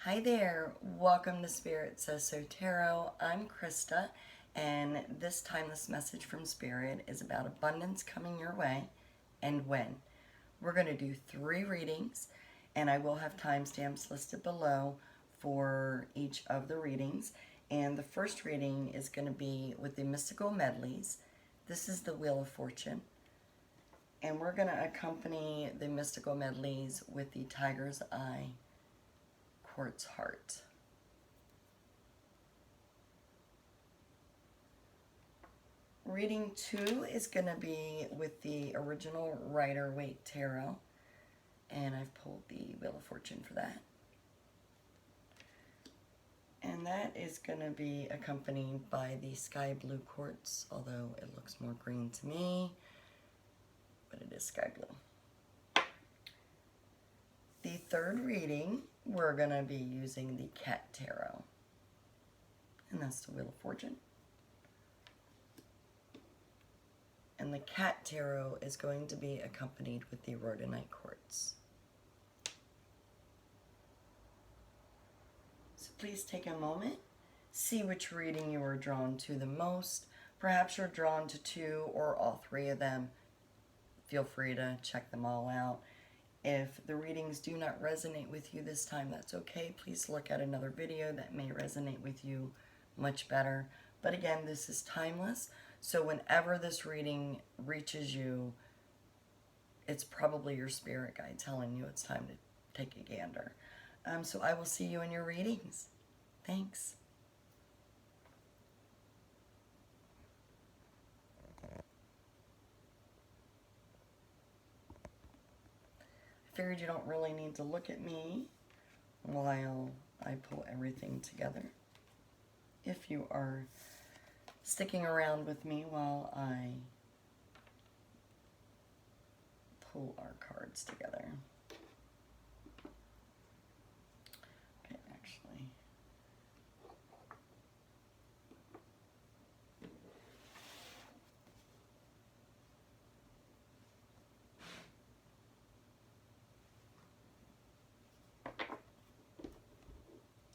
Hi there, welcome to SpiritSaysSo Tarot. I'm Krista, and this timeless message from Spirit is about abundance coming your way and when. We're going to do 3 readings, and I will have timestamps listed below for each of the readings. And the first reading is going to be with the Mystical Medlies. This is the Wheel of Fortune. And we're going to accompany the Mystical Medlies with the Tiger's Eye Quartz heart. Reading 2 is going to be with the original Rider-Waite Tarot, and I've pulled the Wheel of Fortune for that. And that is going to be accompanied by the Sky Blue Quartz, although it looks more green to me, but it is sky blue. The third reading, we're going to be using the Cat Tarot, and that's the Wheel of Fortune. And the Cat Tarot is going to be accompanied with the Rhodonite Quartz. So please take a moment, see which reading you are drawn to the most. Perhaps you're drawn to 2 or all 3 of them. Feel free to check them all out. If the readings do not resonate with you this time, that's okay. Please look at another video that may resonate with you much better. But again, this is timeless, so whenever this reading reaches you, it's probably your spirit guide telling you it's time to take a gander. So I will see you in your readings. Thanks. Figured you don't really need to look at me while I pull everything together. If you are sticking around with me while I pull our cards together. Okay, actually.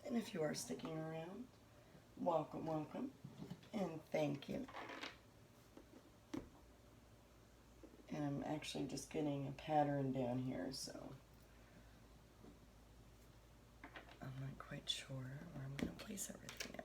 And if you are sticking around, welcome, welcome, and thank you. And I'm actually just getting a pattern down here, so I'm not quite sure where I'm going to place everything at.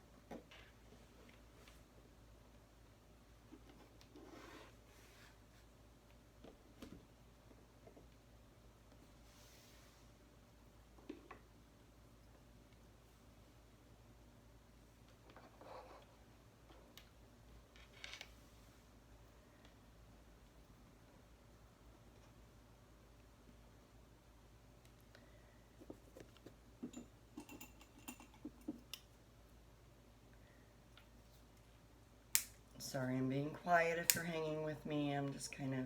Sorry, I'm being quiet if you're hanging with me. I'm just kind of,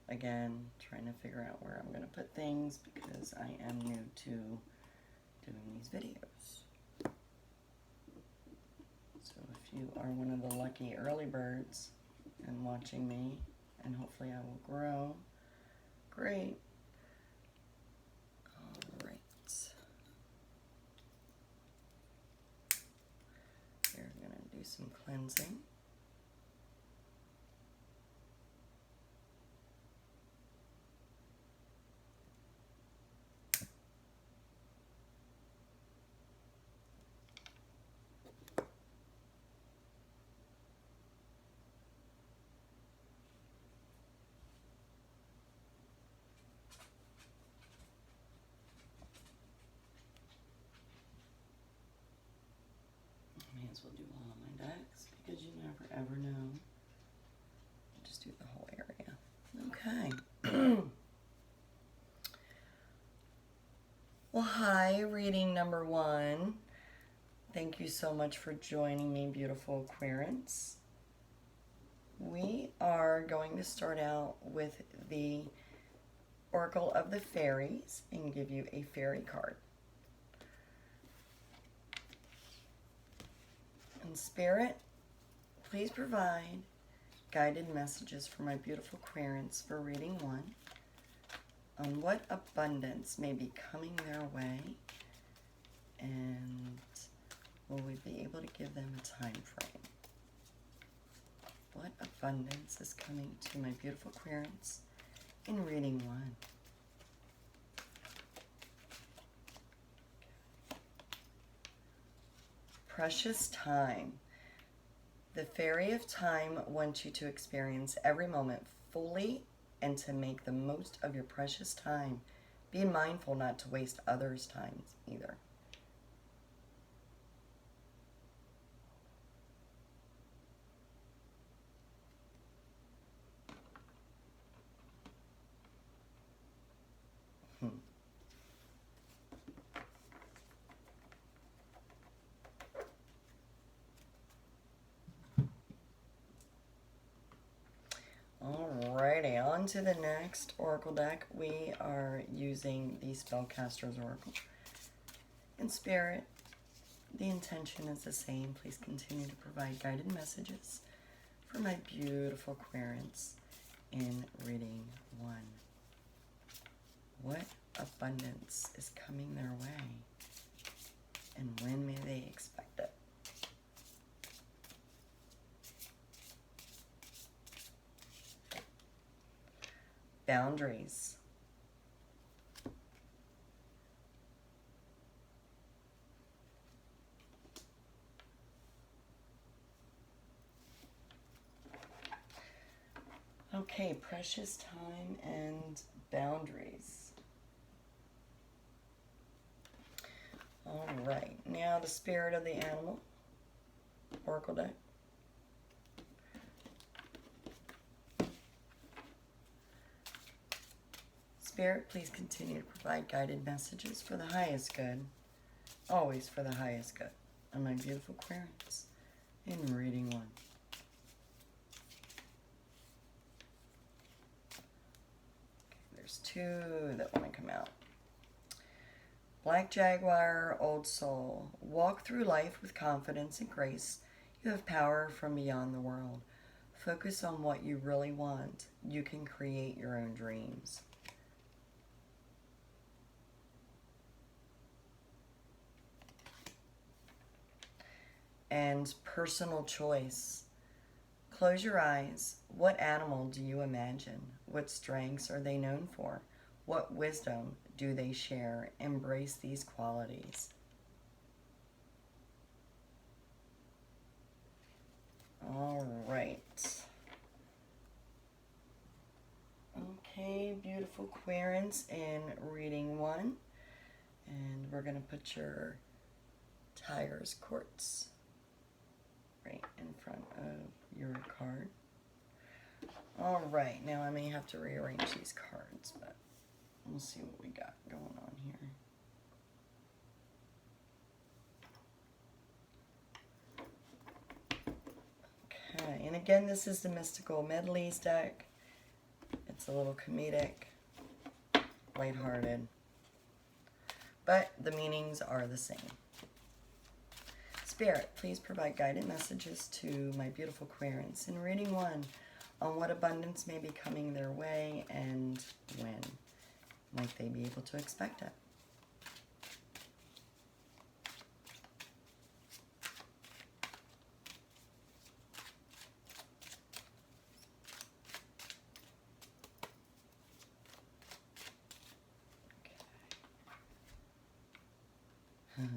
again, trying to figure out where I'm going to put things because I am new to doing these videos. So if you are one of the lucky early birds and watching me, and hopefully I will grow, great. All right. We're going to do some cleansing. May as well do all of my decks because you never ever know. Just do the whole area. Okay. Well, hi, reading number 1. Thank you so much for joining me, beautiful Aquarians. We are going to start out with the Oracle of the Fairies and give you a fairy card. And Spirit, please provide guided messages for my beautiful Aquarians for reading 1 on what abundance may be coming their way give them a time frame. What abundance is coming to my beautiful querents in reading 1? Precious time. The fairy of time wants you to experience every moment fully and to make the most of your precious time. Be mindful not to waste others' time either. Alrighty, on to the next oracle deck. We are using the Spellcaster's Oracle. In spirit, the intention is the same. Please continue to provide guided messages for my beautiful querents in reading 1. What abundance is coming their way, and when may they expect it? Boundaries. Okay, precious time and boundaries. All right, now the spirit of the animal, oracle deck. Spirit, please continue to provide guided messages for the highest good, always for the highest good, on my beautiful querents in reading 1. Okay, there's 2 that want to come out. Black Jaguar, Old Soul. Walk through life with confidence and grace. You have power from beyond the world. Focus on what you really want. You can create your own dreams. And personal choice. Close your eyes. What animal do you imagine? What strengths are they known for? What wisdom do they share? Embrace these qualities. All right. Okay, beautiful querents in reading 1. And we're going to put your tiger's quartz right in front of your card. All right, now I may have to rearrange these cards, but we'll see what we got going on here. Okay, and again, this is the Mystical Medlies deck. It's a little comedic, lighthearted, but the meanings are the same. Spirit, please provide guided messages to my beautiful querents in reading 1 on what abundance may be coming their way and when might they be able to expect it. Okay.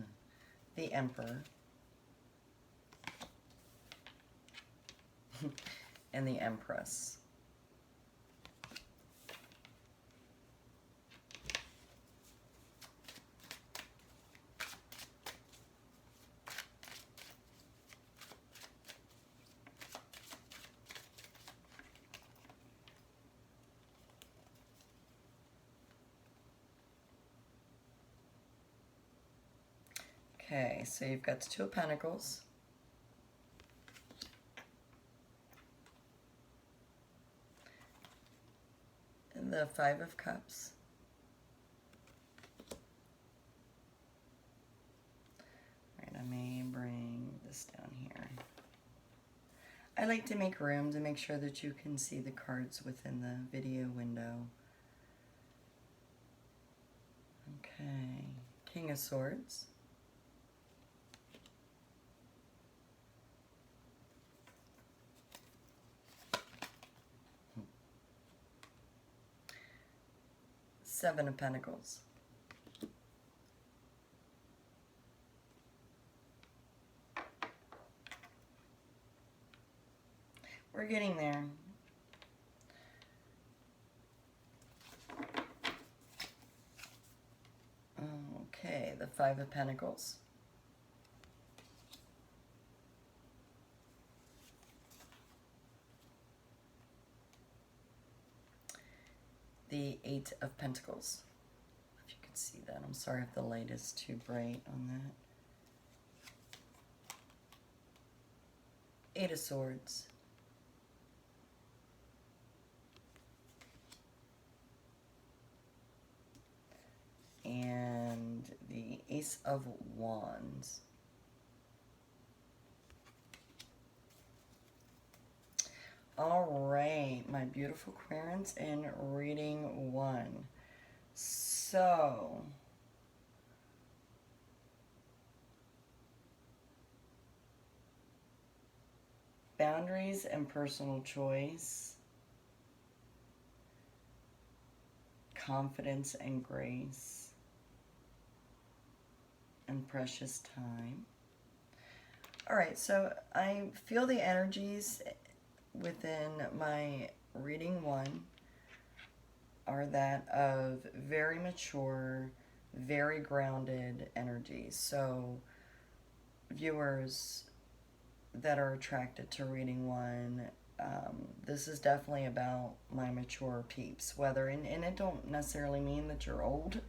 The Emperor. And the Empress. Okay, so you've got the 2 of Pentacles. And the 5 of Cups. All right, I may bring this down here. I like to make room to make sure that you can see the cards within the video window. Okay, King of Swords. Seven of Pentacles. We're getting there. Okay, the Five of Pentacles. The Eight of Pentacles. If you can see that. I'm sorry if the light is too bright on that. Eight of Swords. And the Ace of Wands. All right, my beautiful Aquarians in reading 1. So, boundaries and personal choice, confidence and grace, and precious time. All right, so I feel the energies within my reading 1 are that of very mature, very grounded energies. So viewers that are attracted to reading 1, this is definitely about my mature peeps. Whether, and it don't necessarily mean that you're old,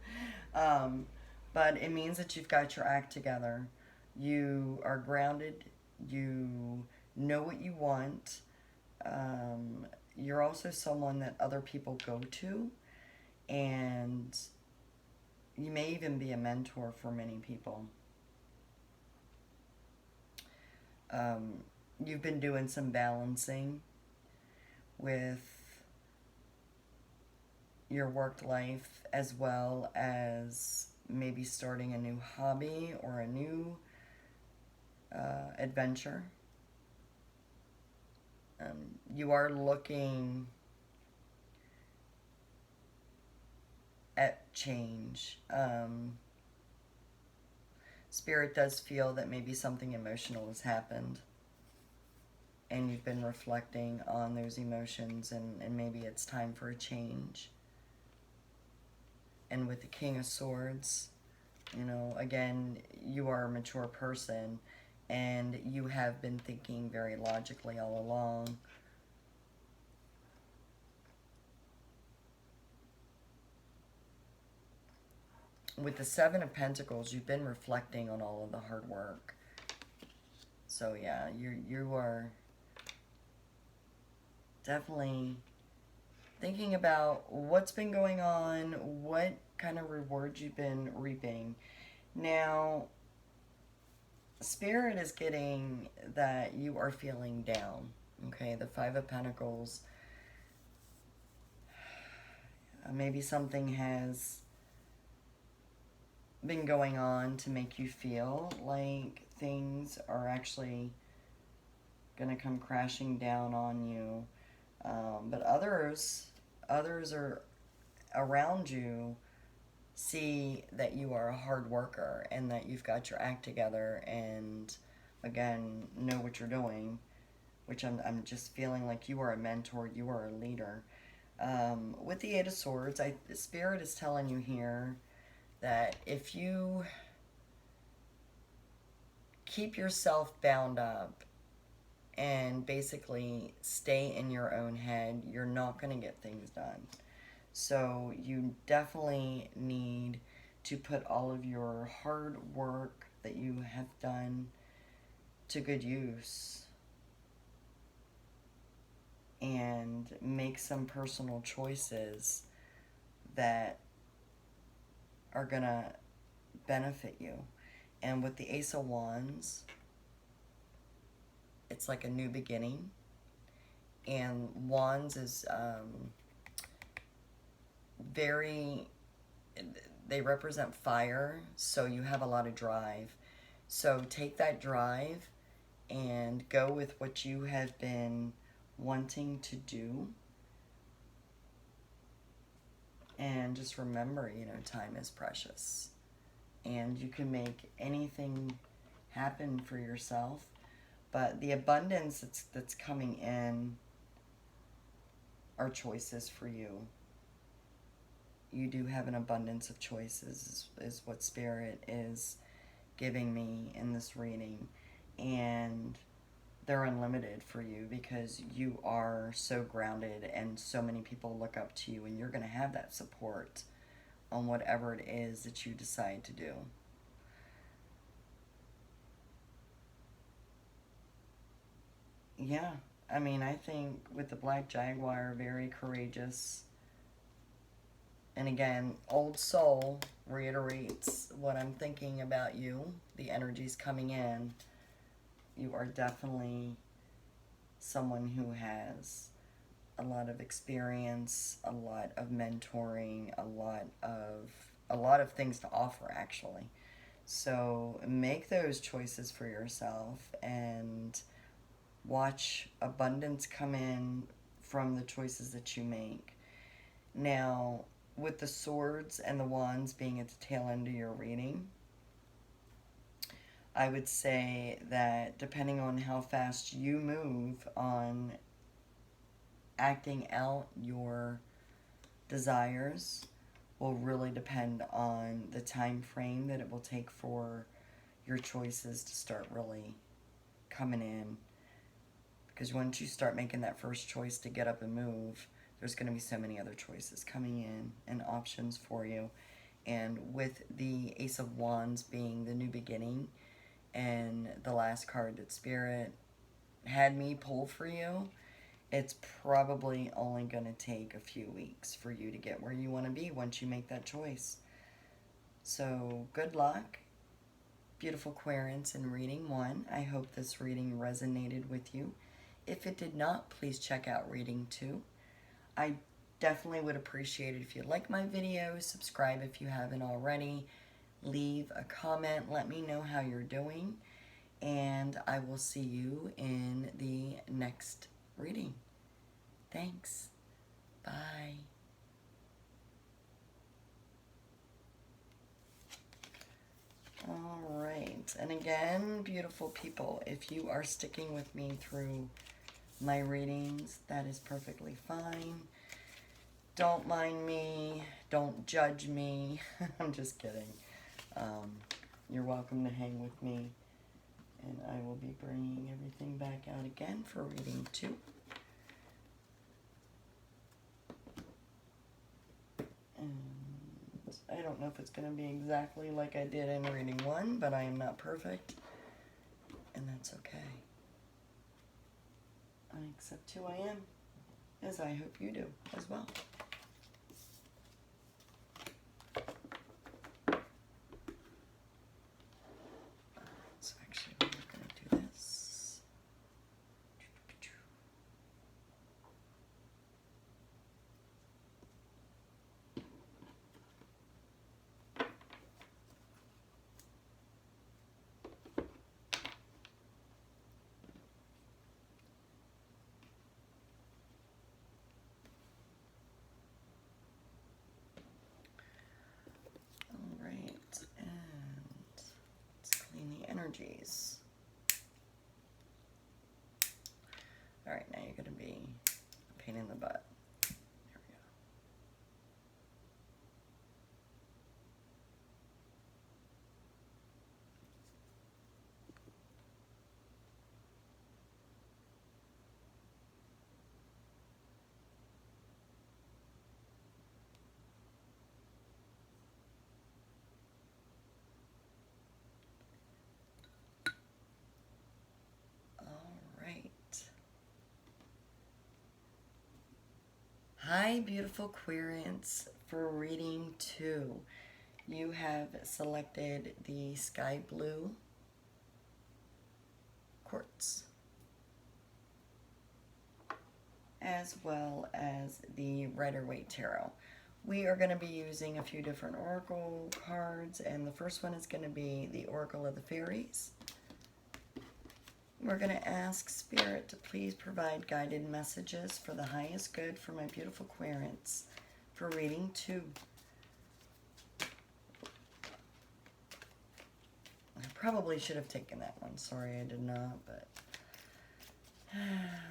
but it means that you've got your act together. You are grounded. You know what you want. You're also someone that other people go to, and you may even be a mentor for many people. You've been doing some balancing with your work life, as well as maybe starting a new hobby or a new adventure. You are looking at change. Spirit does feel that maybe something emotional has happened, and you've been reflecting on those emotions, and maybe it's time for a change. And with the King of Swords, you know, again, you are a mature person, and you have been thinking very logically all along. With the Seven of Pentacles, you've been reflecting on all of the hard work. So yeah, you are definitely thinking about what's been going on, what kind of rewards you've been reaping. Now, Spirit is getting that you are feeling down. Okay, the Five of Pentacles. Maybe something has been going on to make you feel like things are actually going to come crashing down on you. But others are around you see that you are a hard worker and that you've got your act together, and again, know what you're doing, which I'm just feeling like you are a mentor, you are a leader. With the Eight of Swords, Spirit is telling you here that if you keep yourself bound up and basically stay in your own head, you're not going to get things done. So you definitely need to put all of your hard work that you have done to good use and make some personal choices that are going to benefit you. And with the Ace of Wands, it's like a new beginning. And Wands is they represent fire, so you have a lot of drive. So take that drive and go with what you have been wanting to do, And just remember, you know, time is precious. And you can make anything happen for yourself. But the abundance that's coming in are choices for you. You do have an abundance of choices, is what Spirit is giving me in this reading. And they're unlimited for you because you are so grounded and so many people look up to you, and you're going to have that support on whatever it is that you decide to do. Yeah, I mean, I think with the Black Jaguar, very courageous. And again, Old Soul reiterates what I'm thinking about you. The energy's coming in. You are definitely someone who has a lot of experience, a lot of mentoring, a lot of things to offer, actually. So make those choices for yourself and watch abundance come in from the choices that you make. Now, with the swords and the wands being at the tail end of your reading, I would say that depending on how fast you move on acting out your desires will really depend on the time frame that it will take for your choices to start really coming in. Because once you start making that first choice to get up and move, there's going to be so many other choices coming in and options for you. And with the Ace of Wands being the new beginning and the last card that Spirit had me pull for you, it's probably only going to take a few weeks for you to get where you want to be once you make that choice. So good luck, beautiful Aquarians, in reading 1. I hope this reading resonated with you. If it did not, please check out reading 2. I definitely would appreciate it if you like my videos. Subscribe if you haven't already. Leave a comment. Let me know how you're doing. And I will see you in the next reading. Thanks. Bye. All right. And again, beautiful people, if you are sticking with me through my readings, that is perfectly fine. Don't mind me. Don't judge me. I'm just kidding. You're welcome to hang with me. And I will be bringing everything back out again for reading 2. And I don't know if it's going to be exactly like I did in reading 1, but I am not perfect. And that's okay. I accept who I am, as I hope you do as well. So actually, we're going to do this. All right, and let's clean the energies. All right, now you're going to be a pain in the butt. There we go. All right. Hi, beautiful Aquarians. For reading 2, you have selected the Sky Blue Quartz, as well as the Rider-Waite Tarot. We are going to be using a few different oracle cards, and the first one is going to be the Oracle of the Fairies. We're going to ask Spirit to please provide guided messages for the highest good for my beautiful Aquarians for reading 2. I probably should have taken that one. Sorry I did not, but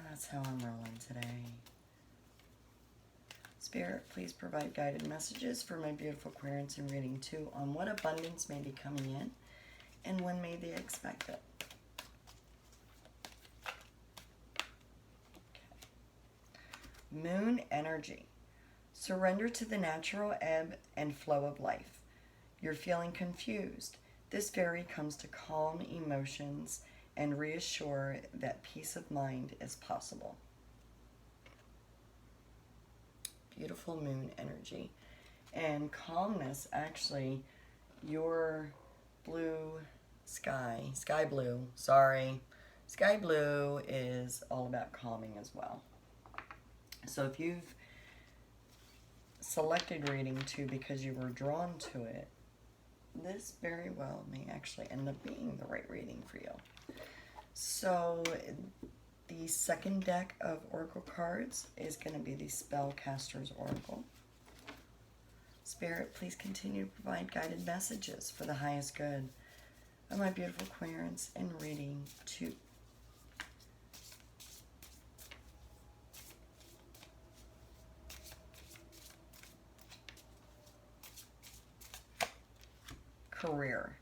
that's how I'm rolling today. Spirit, please provide guided messages for my beautiful Aquarians in reading 2 on what abundance may be coming in and when may they expect it. Okay. Moon energy. Surrender to the natural ebb and flow of life. You're feeling confused. This fairy comes to calm emotions and reassure that peace of mind is possible. Beautiful moon energy. And calmness, actually, your blue sky blue is all about calming as well. So if you've selected reading 2 because you were drawn to it, this very well may actually end up being the right reading for you. So the second deck of oracle cards is going to be the Spellcaster's Oracle. Spirit, please continue to provide guided messages for the highest good of my beautiful Aquarians in reading 2. Career.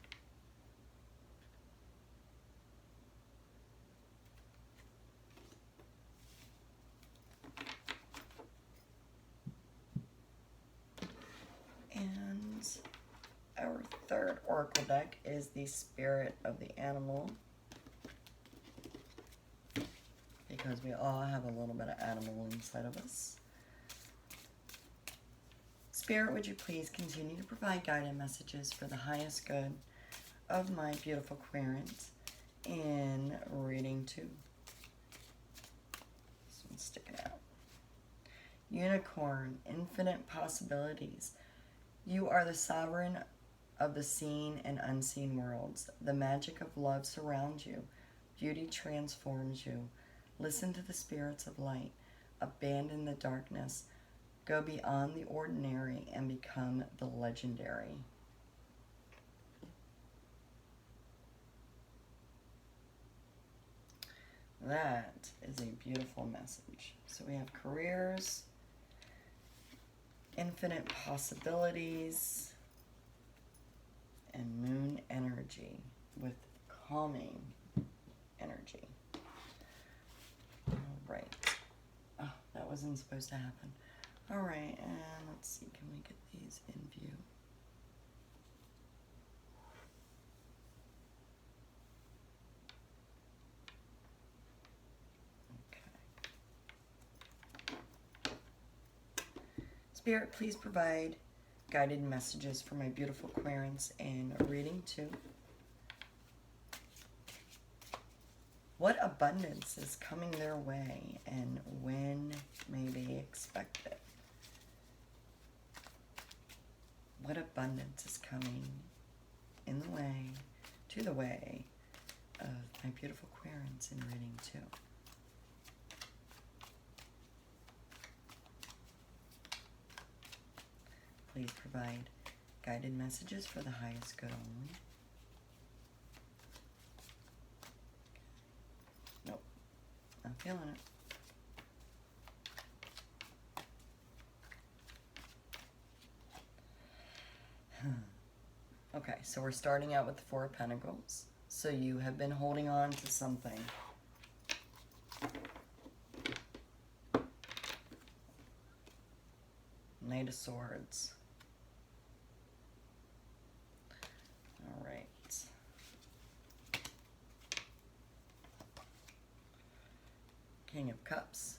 And our third oracle deck is the Spirit of the Animal, because we all have a little bit of animal inside of us. Spirit, would you please continue to provide guided messages for the highest good of my beautiful Aquarians in reading 2. This one's sticking out. Unicorn, infinite possibilities. You are the sovereign of the seen and unseen worlds. The magic of love surrounds you. Beauty transforms you. Listen to the spirits of light. Abandon the darkness. Go beyond the ordinary and become the legendary. That is a beautiful message. So we have careers, infinite possibilities, and moon energy with calming energy. All right. Oh, that wasn't supposed to happen. All right, and let's see, can we get these in view? Okay. Spirit, please provide guided messages for my beautiful Aquarians in reading 2. What abundance is coming their way and when may they expect it? What abundance is coming in the way, to the way of my beautiful Aquarians in reading 2? Please provide guided messages for the highest good only. Nope, not feeling it. Okay, so we're starting out with the 4 of Pentacles. So you have been holding on to something. Knight of Swords. All right. King of Cups.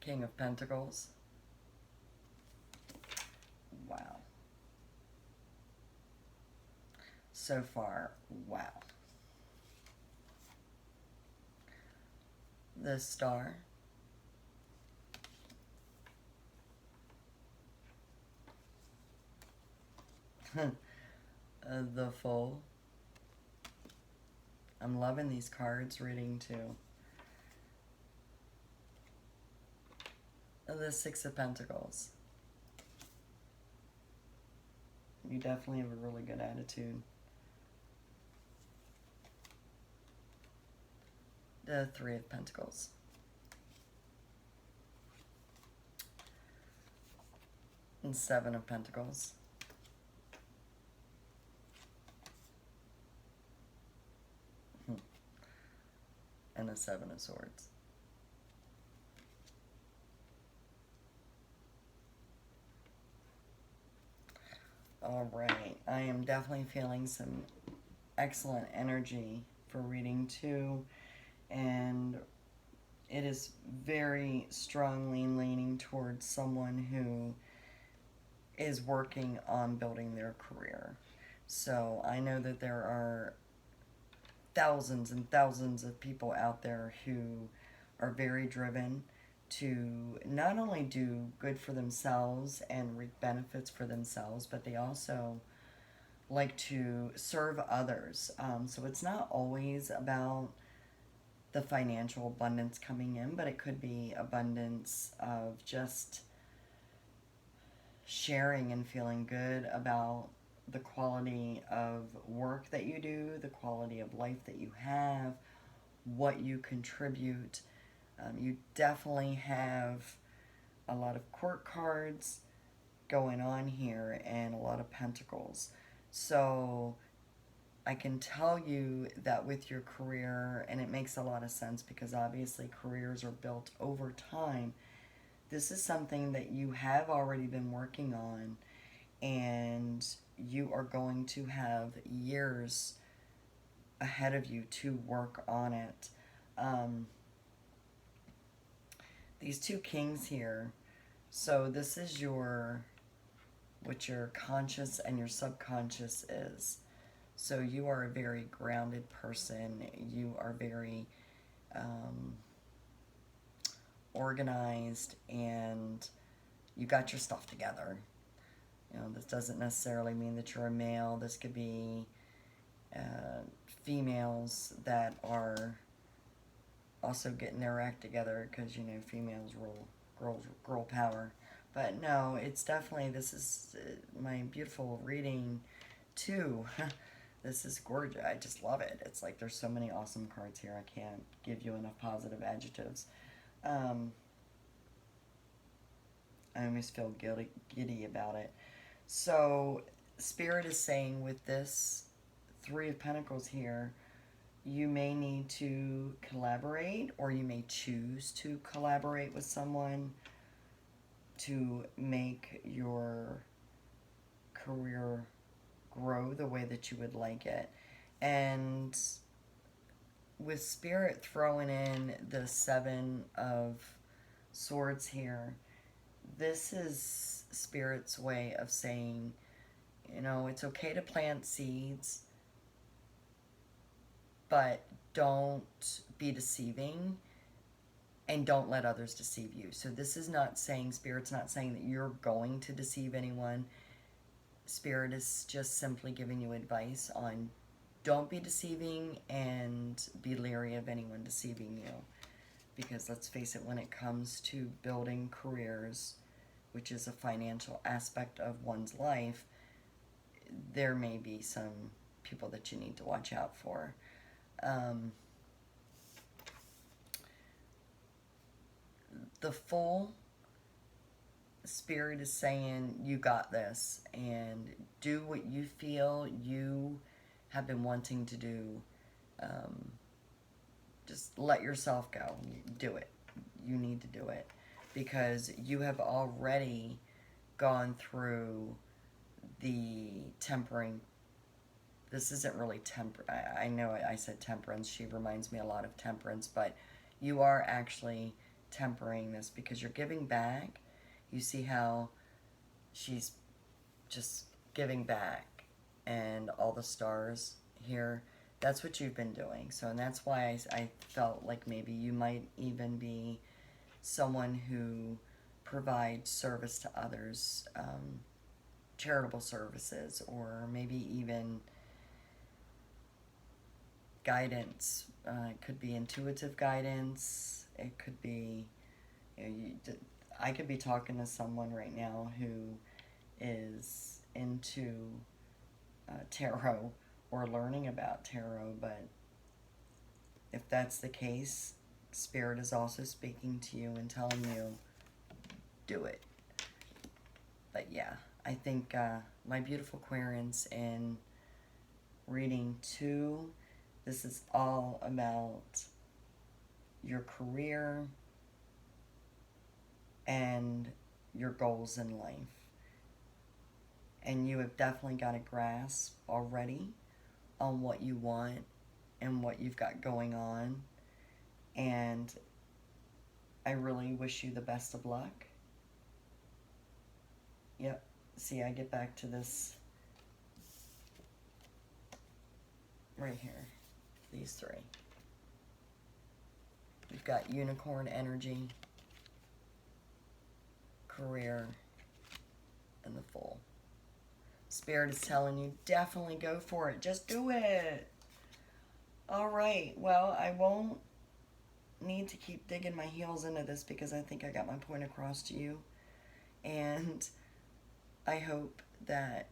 King of Pentacles. Wow. So far, wow. The Star. The Fool. I'm loving these cards reading too. The Six of Pentacles. You definitely have a really good attitude. The Three of Pentacles. And Seven of Pentacles. And the Seven of Swords. All right, I am definitely feeling some excellent energy for reading 2, and it is very strongly leaning towards someone who is working on building their career. So I know that there are thousands and thousands of people out there who are very driven to not only do good for themselves and reap benefits for themselves, but they also like to serve others. So it's not always about the financial abundance coming in, but it could be abundance of just sharing and feeling good about the quality of work that you do, the quality of life that you have, what you contribute. You definitely have a lot of court cards going on here and a lot of pentacles. So I can tell you that with your career, and it makes a lot of sense because obviously careers are built over time. This is something that you have already been working on, and you are going to have years ahead of you to work on it. These two kings here, so this is what your conscious and your subconscious is. So you are a very grounded person. You are very organized, and you got your stuff together. You know, this doesn't necessarily mean that you're a male. This could be females that are also getting their act together because, you know, females rule girl power. But no, it's definitely, this is my beautiful reading too. This is gorgeous. I just love it. It's like there's so many awesome cards here. I can't give you enough positive adjectives. I almost feel giddy about it. So Spirit is saying with this Three of Pentacles here, you may need to collaborate, or you may choose to collaborate with someone to make your career grow the way that you would like it. And with Spirit throwing in the Seven of Swords here, this is Spirit's way of saying, you know, it's okay to plant seeds, but don't be deceiving, and don't let others deceive you. So this is not saying, Spirit's not saying that you're going to deceive anyone. Spirit is just simply giving you advice on don't be deceiving and be leery of anyone deceiving you. Because let's face it, when it comes to building careers, which is a financial aspect of one's life, there may be some people that you need to watch out for. The Fool, Spirit is saying you got this, and do what you feel you have been wanting to do. Just let yourself go. Do it. You need to do it because you have already gone through the tempering. This isn't really I know I said temperance. She reminds me a lot of temperance, but you are actually tempering this because you're giving back. You see how she's just giving back, and all the stars here, that's what you've been doing. So, and that's why I felt like maybe you might even be someone who provides service to others, charitable services, or maybe even guidance. It could be intuitive guidance. It could be, you know, I could be talking to someone right now who is into tarot or learning about tarot, but if that's the case, Spirit is also speaking to you and telling you, do it. But yeah, I think my beautiful Aquarians, in reading 2, this is all about your career and your goals in life. And you have definitely got a grasp already on what you want and what you've got going on. And I really wish you the best of luck. Yep. See, I get back to this right here. These 3. We've got unicorn energy, career, and the Fool. Spirit is telling you, definitely go for it. Just do it. All right. Well, I won't need to keep digging my heels into this because I think I got my point across to you. And I hope that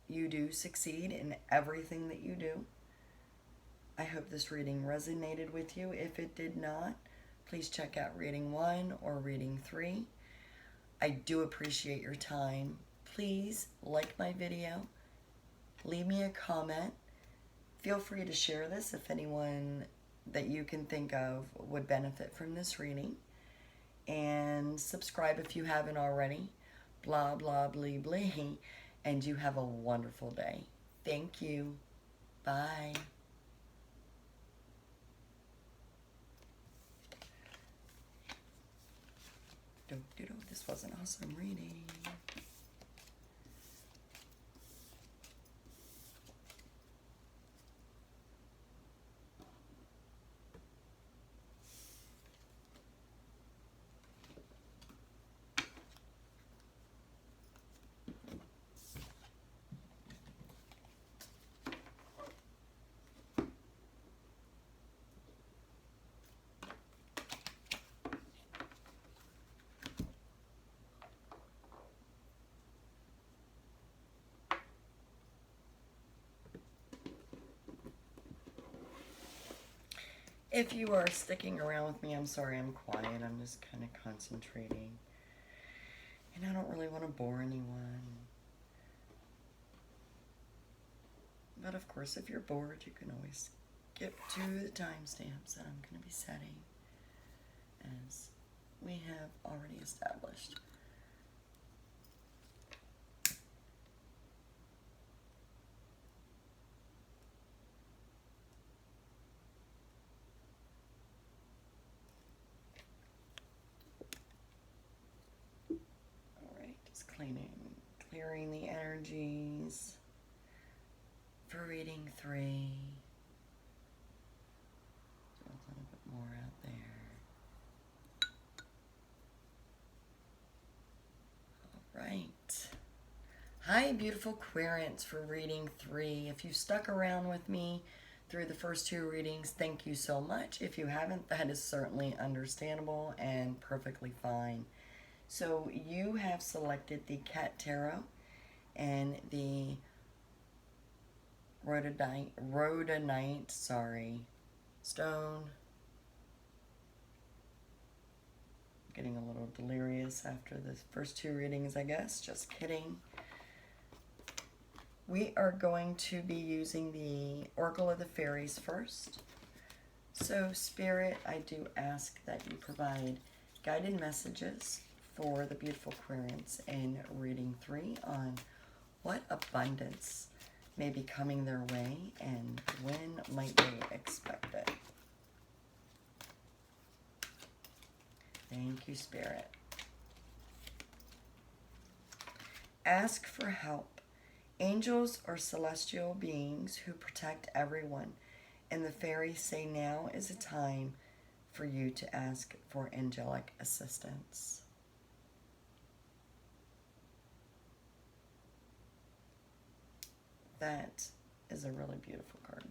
you do succeed in everything that you do. I hope this reading resonated with you. If it did not, please check out reading 1 or reading 3. I do appreciate your time. Please like my video. Leave me a comment. Feel free to share this if anyone that you can think of would benefit from this reading. And subscribe if you haven't already. Blah, blah, blee, blee. And you have a wonderful day. Thank you. Bye. This was an awesome reading. If you are sticking around with me, I'm sorry I'm quiet. I'm just kind of concentrating. And I don't really want to bore anyone. But of course, if you're bored, you can always skip to the timestamps that I'm going to be setting, as we have already established. Clearing the energies for reading 3. A little bit more out there. All right. Hi, beautiful Aquarians, for reading 3. If you stuck around with me through the first 2 readings, thank you so much. If you haven't, that is certainly understandable and perfectly fine. So you have selected the Cat Tarot and the Rhodonite, stone. Getting a little delirious after the first 2 readings, I guess. Just kidding. We are going to be using the Oracle of the Fairies first. So, Spirit, I do ask that you provide guided messages for the beautiful Aquarians in reading 3 on what abundance may be coming their way and when might they expect it. Thank you, Spirit. Ask for help. Angels or celestial beings who protect everyone, and the fairies say now is a time for you to ask for angelic assistance. That is a really beautiful card.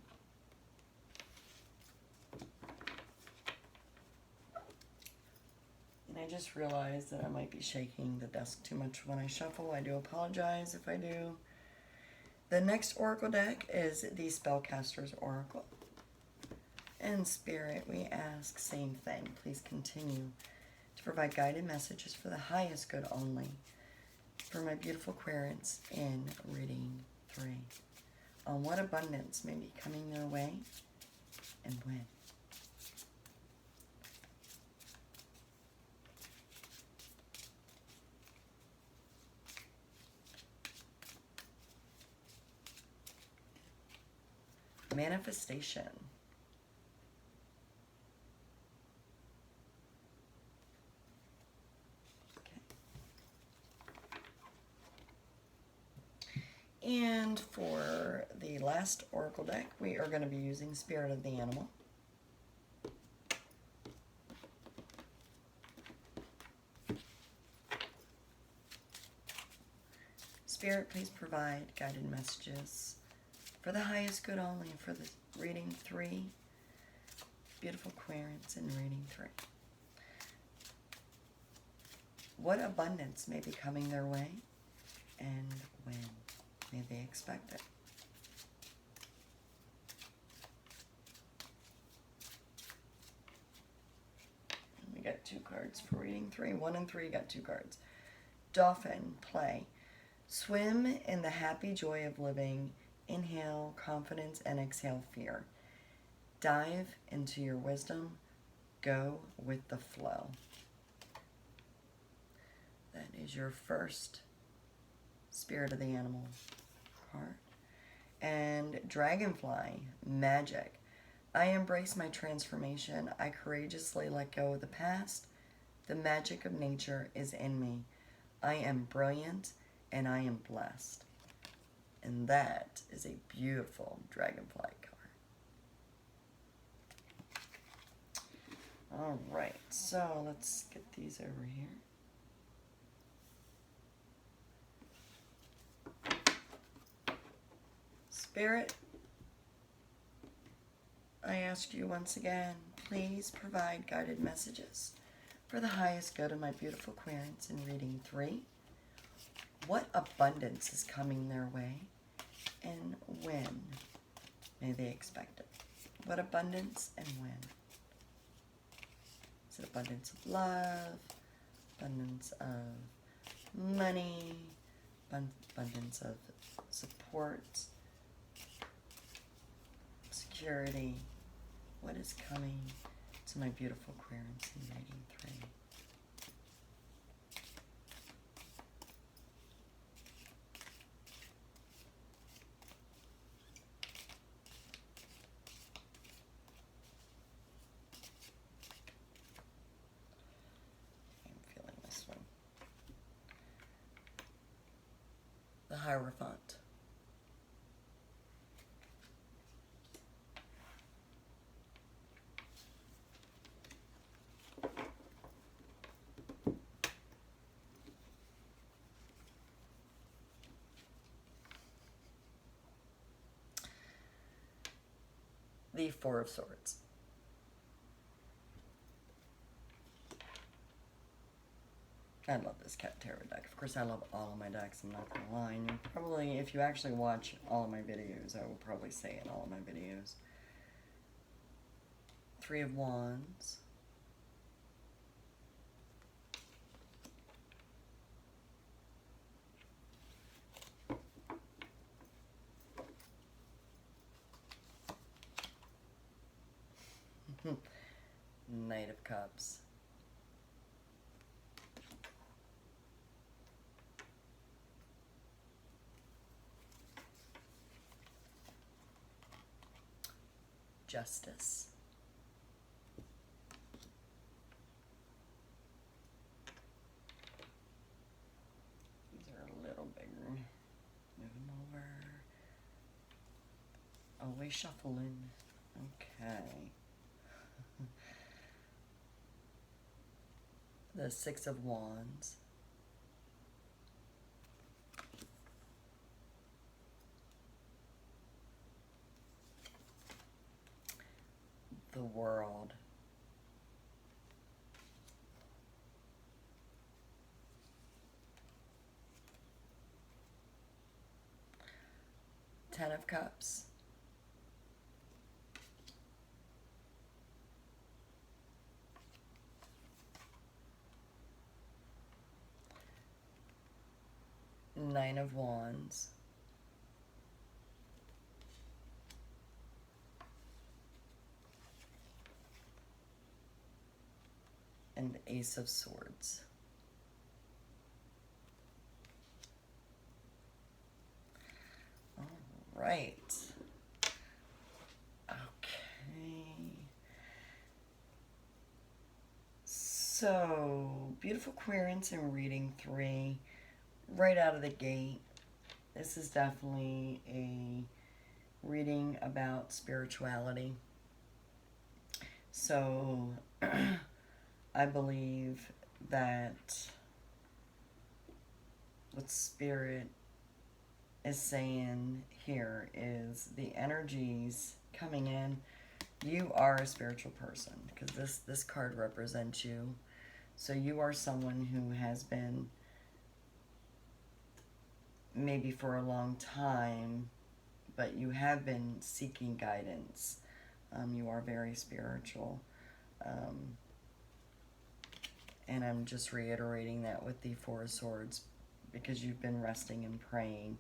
just realized that I might be shaking the desk too much when I shuffle. I do apologize if I do. The next oracle deck is the Spellcaster's Oracle. And Spirit, we ask, same thing. Please continue to provide guided messages for the highest good only for my beautiful Quartz in reading 3. On what abundance may be coming their way and when. Manifestation. Okay. And for the last oracle deck, we are going to be using Spirit of the Animal. Spirit, please provide guided messages for the highest good only for the reading 3. Beautiful Quartz in reading 3. What abundance may be coming their way and when may they expect it? And we got 2 cards for reading 3. 1 and 3 got 2 cards. Dolphin, play. Swim in the happy joy of living. Inhale confidence and exhale fear. Dive into your wisdom. Go with the flow. That is your first Spirit of the Animal card. And Dragonfly, magic. I embrace my transformation. I courageously let go of the past. The magic of nature is in me. I am brilliant and I am blessed. And that is a beautiful dragonfly card. All right, so let's get these over here. Spirit, I ask you once again, please provide guided messages for the highest good of my beautiful Quartz in reading 3. What abundance is coming their way and when may they expect it? What abundance and when? Is it abundance of love, abundance of money, abundance of support, security? What is coming to my beautiful Quartz in reading 3? The Hierophant. The Four of Swords. I love this cat tarot deck. Of course, I love all of my decks, I'm not going to lie. And probably, if you actually watch all of my videos, I will probably say in all of my videos. 3 of Wands. Knight of Cups. Justice. These are a little bigger. Move them over. Always shuffling. Okay. The 6 of Wands. The World. Ten of Cups. Nine of Wands. And Ace of Swords. All right. Okay. So, beautiful Aquarians in reading 3. Right out of the gate, this is definitely a reading about spirituality. So, I believe that what Spirit is saying here is the energies coming in. You are a spiritual person, because this card represents you. So you are someone who has been, maybe for a long time, but you have been seeking guidance. You are very spiritual. And I'm just reiterating that with the Four of Swords, because you've been resting and praying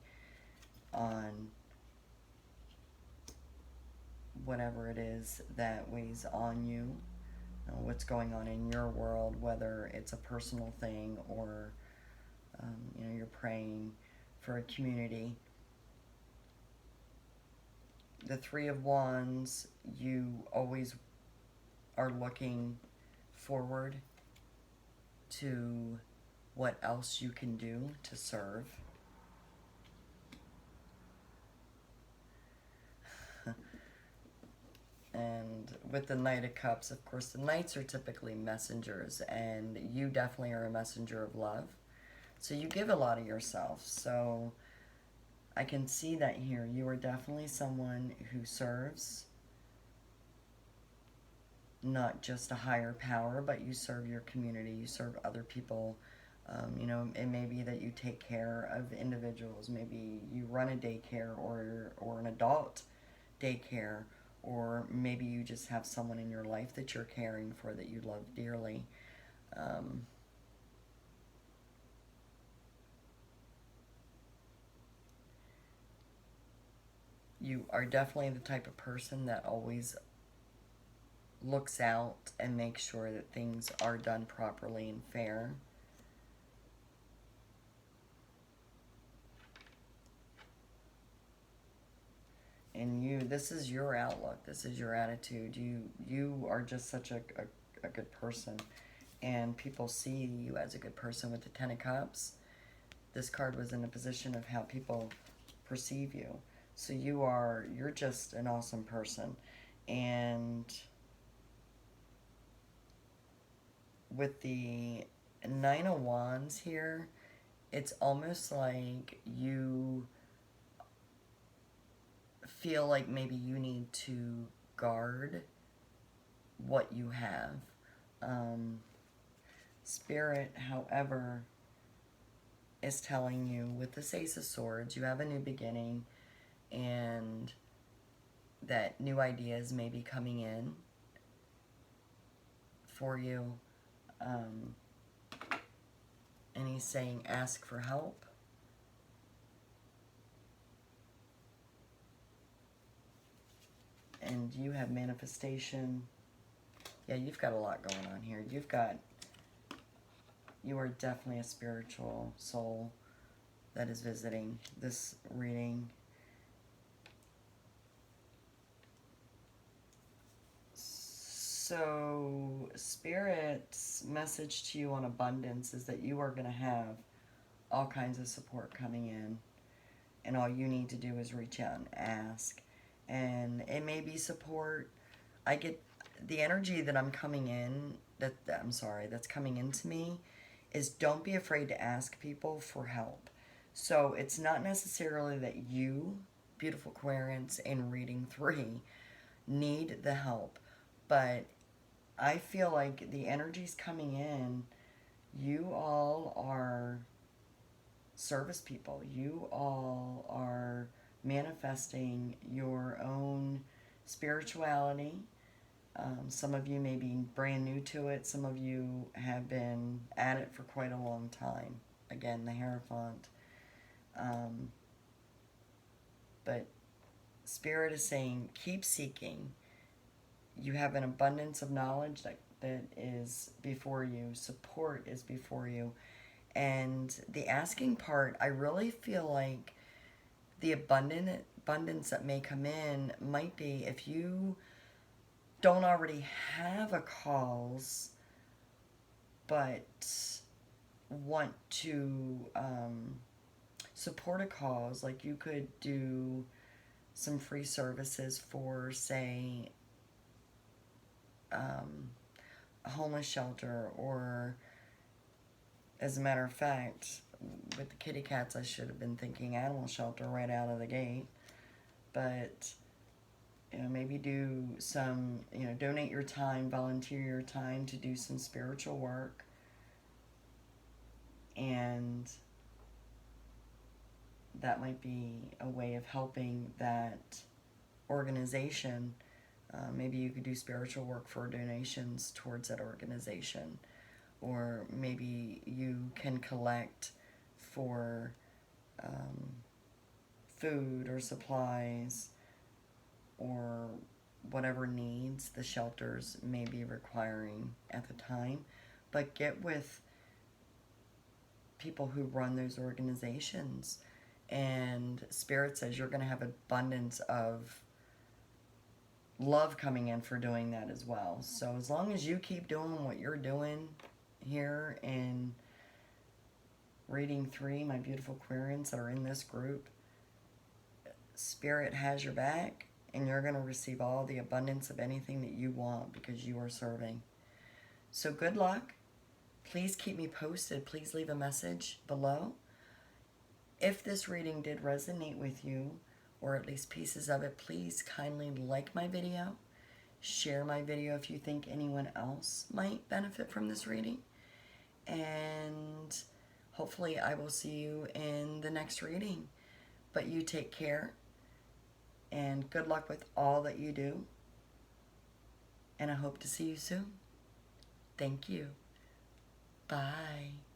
on whatever it is that weighs on you, what's going on in your world, whether it's a personal thing or you're praying for a community. The Three of Wands, you always are looking forward to what else you can do to serve. And with the Knight of Cups, of course, the Knights are typically messengers, and you definitely are a messenger of love. So you give a lot of yourself. So I can see that here. You are definitely someone who serves not just a higher power, but you serve your community, you serve other people. It may be that you take care of individuals. Maybe you run a daycare or an adult daycare, or maybe you just have someone in your life that you're caring for that you love dearly. You are definitely the type of person that always looks out and makes sure that things are done properly and fair. And this is your outlook, this is your attitude. You are just such a good person, and people see you as a good person. With the Ten of Cups, this card was in a position of how people perceive you. So you're just an awesome person. And with the Nine of Wands here, it's almost like you feel like maybe you need to guard what you have. Spirit, however, is telling you with the Ace of Swords, you have a new beginning, and that new ideas may be coming in for you. And he's saying ask for help. And you have manifestation. Yeah, you've got a lot going on here. You are definitely a spiritual soul that is visiting this reading. So, Spirit's message to you on abundance is that you are going to have all kinds of support coming in. And all you need to do is reach out and ask. And it may be support. I get the energy that I'm coming in, that's coming into me, is don't be afraid to ask people for help. So it's not necessarily that you, beautiful Aquarians in reading 3, need the help. But I feel like the energy's coming in. You all are service people. You all are manifesting your own spirituality. Some of you may be brand new to it. Some of you have been at it for quite a long time. Again, the Hierophant. But Spirit is saying, keep seeking. You have an abundance of knowledge that is before you. Support is before you. And the asking part, I really feel like the abundance that may come in might be if you don't already have a cause but want to support a cause. Like you could do some free services for, say, a homeless shelter, or as a matter of fact, with the kitty cats, I should have been thinking animal shelter right out of the gate. But maybe do some, donate your time, volunteer your time to do some spiritual work. And that might be a way of helping that organization. Maybe you could do spiritual work for donations towards that organization. Or maybe you can collect for food or supplies, or whatever needs the shelters may be requiring at the time. But get with people who run those organizations. And Spirit says you're going to have abundance of love coming in for doing that as well. So as long as you keep doing what you're doing here in reading 3, my beautiful Aquarians that are in this group, Spirit has your back. And you're going to receive all the abundance of anything that you want because you are serving. So good luck. Please keep me posted. Please leave a message below. If this reading did resonate with you, or at least pieces of it, please kindly like my video. Share my video if you think anyone else might benefit from this reading. And hopefully I will see you in the next reading. But you take care. And good luck with all that you do. And I hope to see you soon. Thank you. Bye.